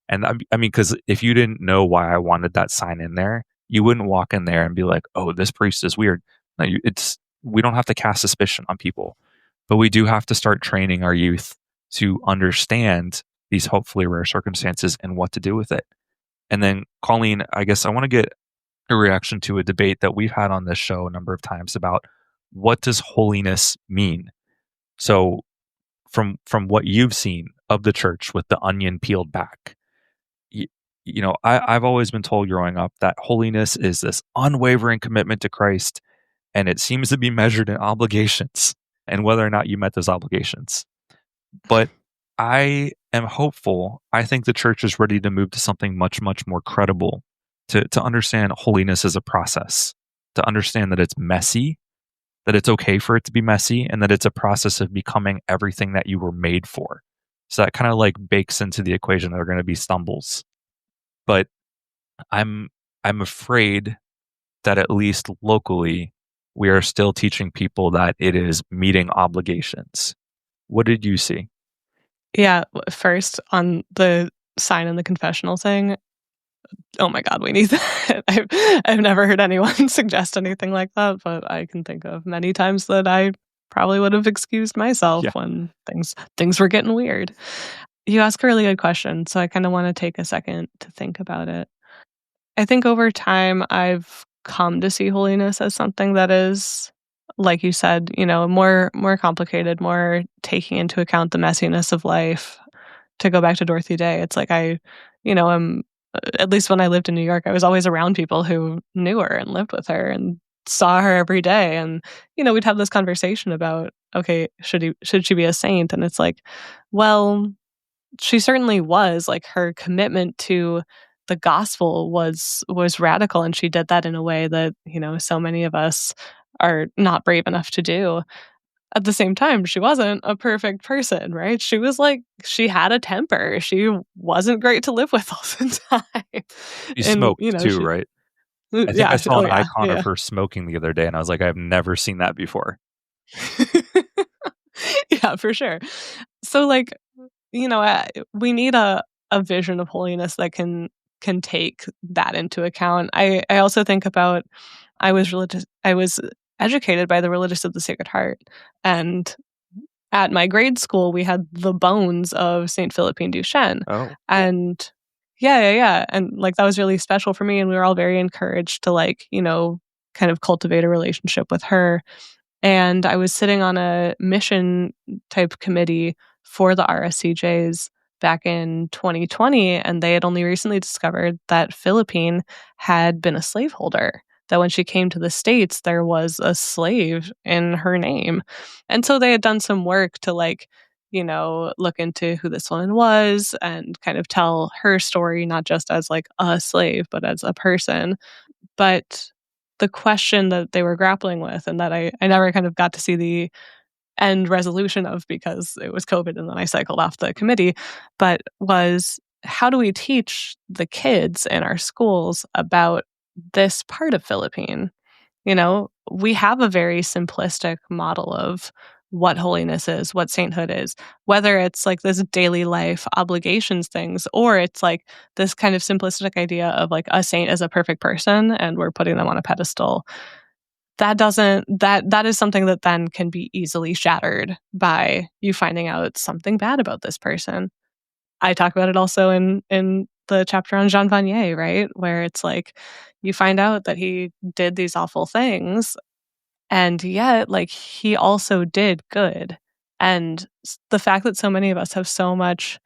And I mean, because if you didn't know why I wanted that sign in there, you wouldn't walk in there and be like, oh, this priest is weird. No, we don't have to cast suspicion on people, but we do have to start training our youth to understand these hopefully rare circumstances and what to do with it. And then, Colleen, I guess I want to get a reaction to a debate that we've had on this show a number of times about what does holiness mean? So from what you've seen of the church with the onion peeled back, I've always been told growing up that holiness is this unwavering commitment to Christ, and it seems to be measured in obligations and whether or not you met those obligations. But I am hopeful. I think the church is ready to move to something much, much more credible, to understand holiness as a process, to understand that it's messy, that it's okay for it to be messy, and that it's a process of becoming everything that you were made for. So that kind of like bakes into the equation that are going to be stumbles. But I'm afraid that at least locally, we are still teaching people that it is meeting obligations. What did you see? Yeah, first on the sign in the confessional thing. Oh my God, we need that. I've never heard anyone suggest anything like that, but I can think of many times that I probably would have excused myself when things were getting weird. You ask a really good question, so I kind of want to take a second to think about it. I think over time I've come to see holiness as something that is, like you said, more complicated, more taking into account the messiness of life. To go back to Dorothy Day, it's like am at least when I lived in New York, I was always around people who knew her and lived with her and saw her every day, and we'd have this conversation about, okay, should she be a saint? And it's like, well, she certainly was. Like, her commitment to the gospel was radical, and she did that in a way that so many of us are not brave enough to do. At the same time, she wasn't a perfect person, right? She was like, she had a temper. She wasn't great to live with all the time. She smoked too, right? I think I saw an icon yeah. of her smoking the other day, and I was like, I've never seen that before. Yeah, for sure. So, like, we need a vision of holiness that can take that into account. I also think about, I was educated by the Religious of the Sacred Heart, and at my grade school, we had the bones of St. Philippine Duchesne. Oh. And yeah. And like, that was really special for me. And we were all very encouraged to like, kind of cultivate a relationship with her. And I was sitting on a mission type committee for the RSCJs back in 2020, and they had only recently discovered that Philippine had been a slaveholder. That when she came to the States, there was a slave in her name. And so they had done some work to like, look into who this woman was and kind of tell her story, not just as like a slave, but as a person. But the question that they were grappling with, and that I never kind of got to see the end resolution of because it was COVID and then I cycled off the committee, but was how do we teach the kids in our schools about this part of Philippine? We have a very simplistic model of what holiness is, what sainthood is, whether it's like this daily life obligations things, or it's like this kind of simplistic idea of like a saint as a perfect person and we're putting them on a pedestal. That is something that then can be easily shattered by you finding out something bad about this person. I talk about it also in the chapter on Jean Vanier, right? Where it's like you find out that he did these awful things, and yet like he also did good. And the fact that so many of us have so much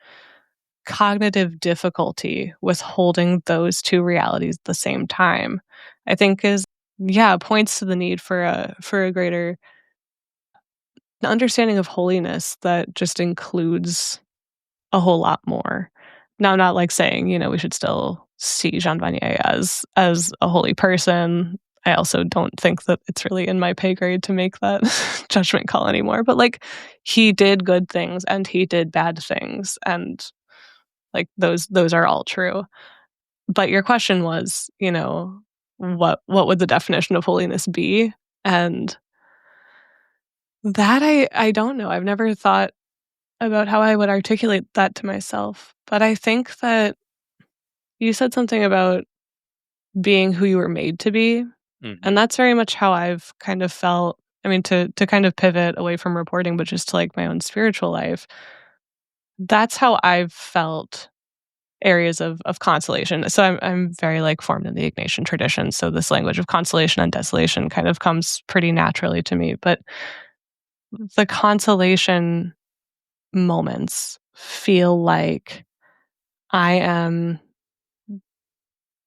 cognitive difficulty with holding those two realities at the same time, I think points to the need for a greater understanding of holiness that just includes a whole lot more. Now, I'm not like saying, we should still see Jean Vanier as a holy person. I also don't think that it's really in my pay grade to make that judgment call anymore. But like, he did good things and he did bad things, and like those are all true. But your question was, what would the definition of holiness be? And that I don't know. I've never thought about how I would articulate that to myself. But I think that you said something about being who you were made to be. Mhm. And that's very much how I've kind of felt. I mean, to kind of pivot away from reporting, but just to like my own spiritual life, that's how I've felt areas of consolation. So I'm very like formed in the Ignatian tradition. So this language of consolation and desolation kind of comes pretty naturally to me. But the consolation moments feel like I am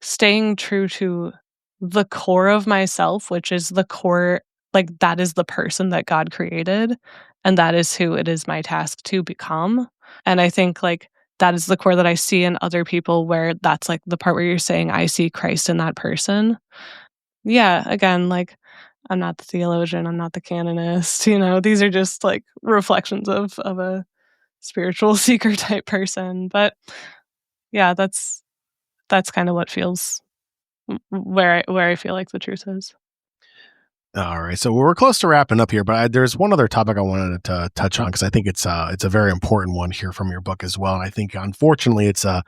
staying true to the core of myself, which is the core, like that is the person that God created, and that is who it is my task to become. And I think like that is the core that I see in other people, where that's like the part where you're saying, I see Christ in that person. Yeah, again, like I'm not the theologian, I'm not the canonist, these are just like reflections of a spiritual seeker type person. But yeah, that's kind of what feels where I feel like the truth is. All right, so we're close to wrapping up here, but there's one other topic I wanted to touch on because I think it's a very important one here from your book as well, and I think unfortunately it's a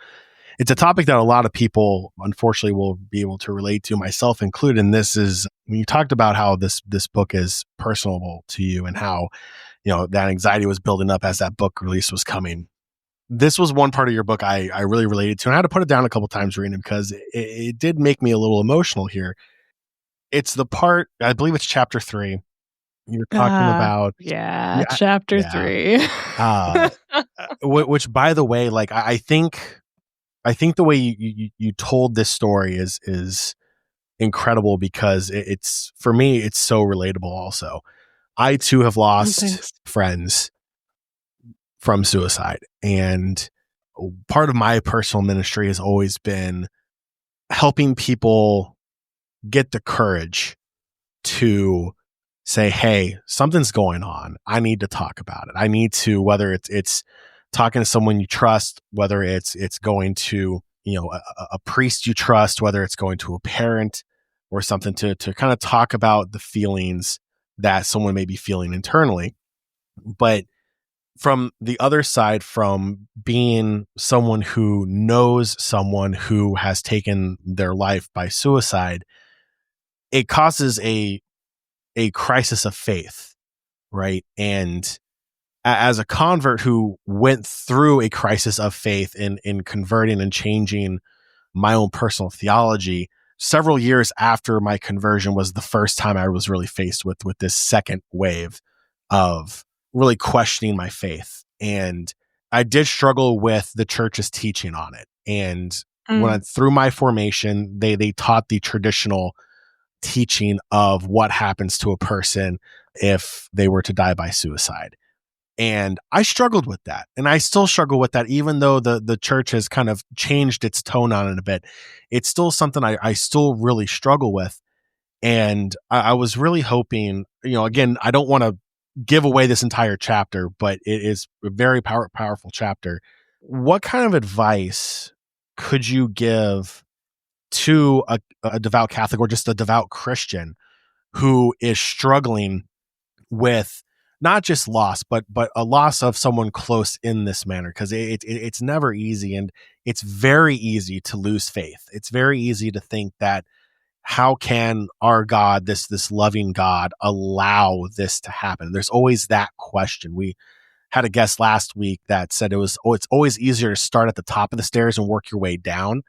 topic that a lot of people unfortunately will be able to relate to, myself included. And this is when you talked about how this book is personable to you and how that anxiety was building up as that book release was coming. This was one part of your book I really related to, and I had to put it down a couple times reading it because it did make me a little emotional here. It's the part, I believe it's chapter 3. You're talking about chapter 3. Which, by the way, like I think the way you told this story is incredible because it's, for me, it's so relatable. Also, I too have lost friends from suicide, and part of my personal ministry has always been helping people get the courage to say, hey, something's going on. I need to talk about it. I need to, whether it's talking to someone you trust, whether it's going to, a priest you trust, whether it's going to a parent or something, to kind of talk about the feelings that someone may be feeling internally. But from the other side, from being someone who knows someone who has taken their life by suicide, it causes a crisis of faith, right? And as a convert who went through a crisis of faith in converting and changing my own personal theology, several years after my conversion was the first time I was really faced with this second wave of really questioning my faith. And I did struggle with the church's teaching on it. And when through my formation, they taught the traditional teaching of what happens to a person if they were to die by suicide. And I struggled with that. And I still struggle with that, even though the church has kind of changed its tone on it a bit. It's still something I still really struggle with. And I was really hoping, again, I don't want to give away this entire chapter, but it is a very powerful chapter. What kind of advice could you give to a devout Catholic or just a devout Christian who is struggling with not just loss, but a loss of someone close in this manner? Because it's never easy, and it's very easy to lose faith. It's very easy to think that how can our God, this loving God, allow this to happen? There's always that question. We had a guest last week that said it's always easier to start at the top of the stairs and work your way down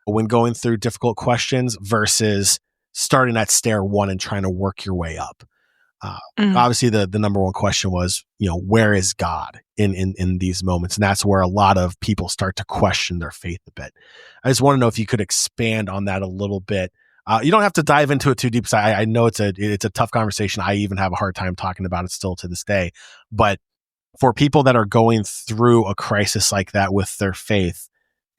when going through difficult questions versus starting at stair one and trying to work your way up. Obviously, the number one question was, where is God in these moments? And that's where a lot of people start to question their faith a bit. I just want to know if you could expand on that a little bit. You don't have to dive into it too deep. So I know it's a tough conversation. I even have a hard time talking about it still to this day. But for people that are going through a crisis like that with their faith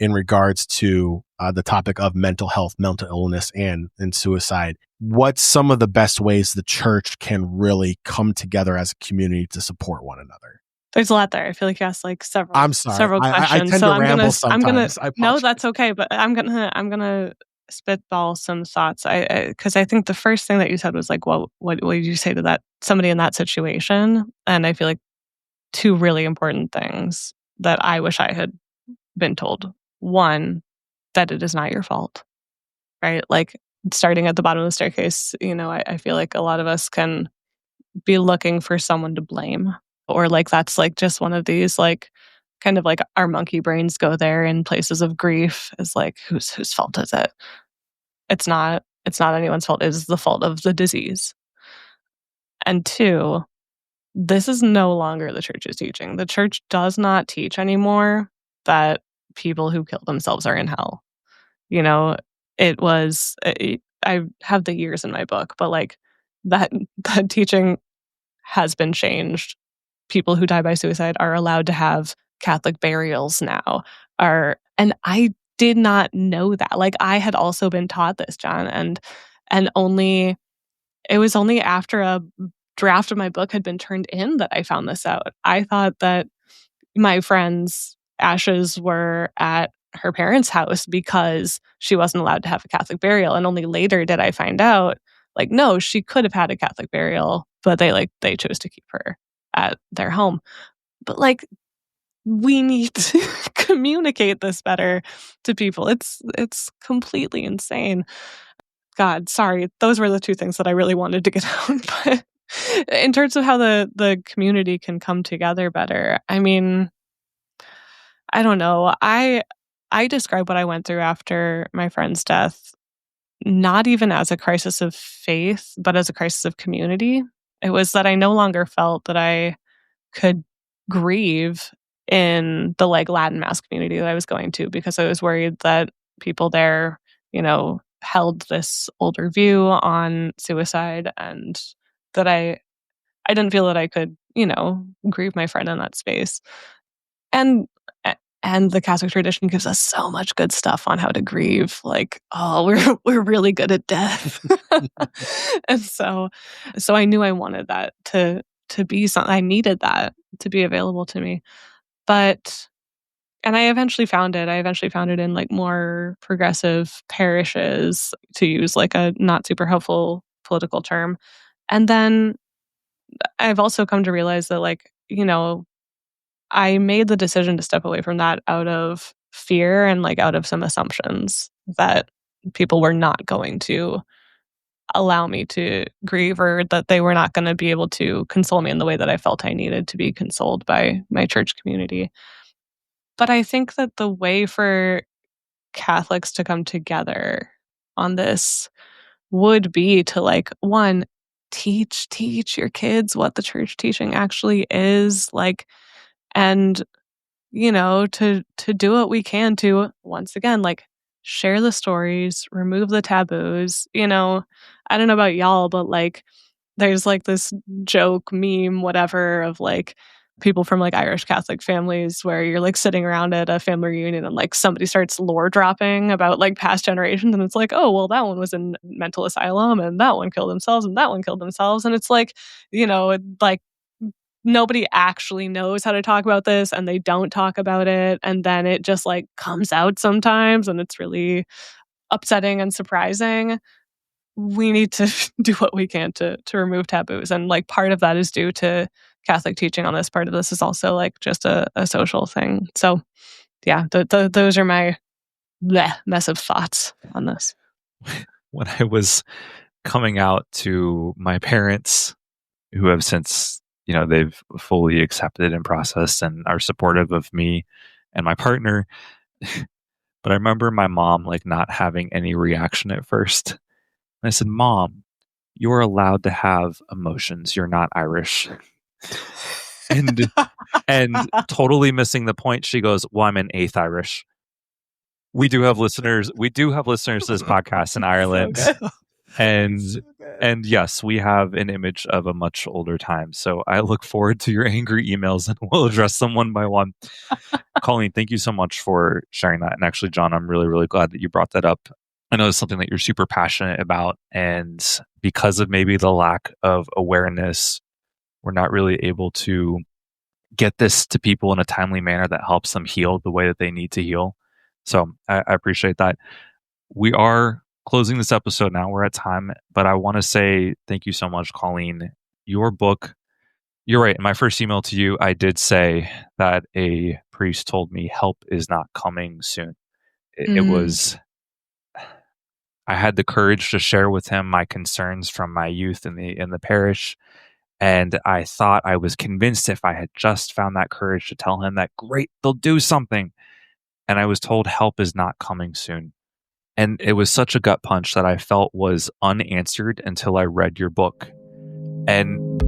in regards to the topic of mental health, mental illness, and suicide, what's some of the best ways the church can really come together as a community to support one another? There's a lot there. I feel like you asked like several. I'm sorry. Several questions. I tend to ramble sometimes. No, that's okay. But I'm gonna spitball some thoughts. Because I think the first thing that you said was like, what did you say to that somebody in that situation? And I feel like two really important things that I wish I had been told. One, that it is not your fault, right? Like starting at the bottom of the staircase, I feel like a lot of us can be looking for someone to blame, or like that's like just one of these like kind of like our monkey brains go there in places of grief is like whose fault is it? It's not anyone's fault. It is the fault of the disease. And two, this is no longer the church's teaching. The church does not teach anymore that people who kill themselves are in hell. It was, I have the years in my book, but like that teaching has been changed. People who die by suicide are allowed to have Catholic burials now. And I did not know that. Like I had also been taught this, John, and it was only after a draft of my book had been turned in that I found this out. I thought that my friend's ashes were at her parents' house because she wasn't allowed to have a Catholic burial. And only later did I find out, like, no, she could have had a Catholic burial, but they chose to keep her at their home. But like, we need to communicate this better to people. It's completely insane. God, sorry. Those were the two things that I really wanted to get out. But in terms of how the community can come together better, I mean, I don't know. I describe what I went through after my friend's death not even as a crisis of faith, but as a crisis of community. It was that I no longer felt that I could grieve in the like Latin Mass community that I was going to, because I was worried that people there, held this older view on suicide, and that I didn't feel that I could, grieve my friend in that space. And the Catholic tradition gives us so much good stuff on how to grieve. Like, oh, we're really good at death. And so I knew I wanted that to be something. I needed that to be available to me. And I eventually found it. I eventually found it in like more progressive parishes, to use like a not super helpful political term. And then I've also come to realize that like, I made the decision to step away from that out of fear and like out of some assumptions that people were not going to allow me to grieve, or that they were not going to be able to console me in the way that I felt I needed to be consoled by my church community. But I think that the way for Catholics to come together on this would be to, like, one, teach your kids what the church teaching actually is, like, and to do what we can to, once again, like, share the stories, remove the taboos. I don't know about y'all, but like, there's like this joke, meme, whatever, of like people from like Irish Catholic families where you're like sitting around at a family reunion and like somebody starts lore dropping about like past generations, and it's like, oh, well, that one was in mental asylum and that one killed themselves and that one killed themselves. And it's like, like, nobody actually knows how to talk about this, and they don't talk about it, and then it just like comes out sometimes, and it's really upsetting and surprising. We need to do what we can to remove taboos, and like part of that is due to Catholic teaching on this. Part of this is also like just a social thing. So yeah, those are my mess of thoughts on this. When I was coming out to my parents, who have since, they've fully accepted and processed and are supportive of me and my partner. But I remember my mom like not having any reaction at first. And I said, "Mom, you're allowed to have emotions. You're not Irish." and totally missing the point, she goes, "Well, I'm an eighth Irish." We do have listeners to this podcast in Ireland. And yes, we have an image of a much older time. So I look forward to your angry emails, and we'll address them one by one. Colleen, thank you so much for sharing that. And actually, Jon, I'm really, really glad that you brought that up. I know it's something that you're super passionate about. And because of maybe the lack of awareness, we're not really able to get this to people in a timely manner that helps them heal the way that they need to heal. So I appreciate that. We are closing this episode now. We're at time, but I want to say thank you so much, Colleen. Your book, you're right. In my first email to you, I did say that a priest told me help is not coming soon. It was, I had the courage to share with him my concerns from my youth in the parish. And I thought, I was convinced if I had just found that courage to tell him that, great, they'll do something. And I was told help is not coming soon. And it was such a gut punch that I felt was unanswered until I read your book. And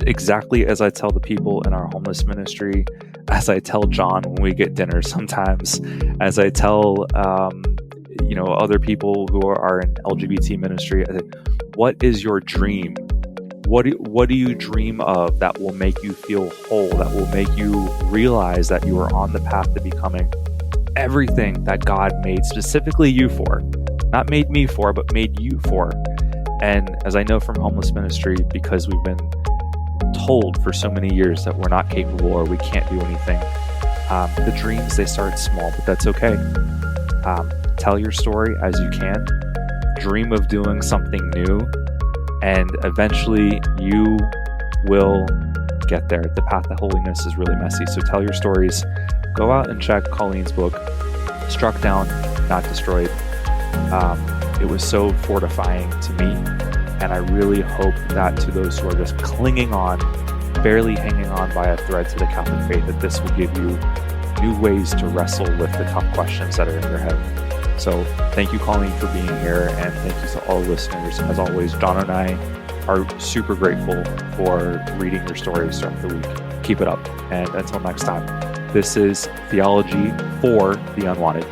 exactly as I tell the people in our homeless ministry, as I tell Jon when we get dinner sometimes, as I tell other people who are in LGBT ministry, I say, what is your dream? What do you dream of that will make you feel whole, that will make you realize that you are on the path to becoming everything that God made specifically you for? Not made me for, but made you for. And as I know from homeless ministry, because we've been told for so many years that we're not capable or we can't do anything, the dreams, they start small, but that's okay. Tell your story as you can. Dream of doing something new, and eventually you will get there. The path to holiness is really messy, so tell your stories. Go out and check Colleen's book, Struck Down, Not Destroyed. It was so fortifying to me, and I really hope that to those who are just clinging on, barely hanging on by a thread to the Catholic faith, that this will give you new ways to wrestle with the tough questions that are in your head. So thank you, Colleen, for being here, and thank you to all listeners. As always, Jon and I are super grateful for reading your stories throughout the week. Keep it up, and until next time, this is Theology for the Unwanted.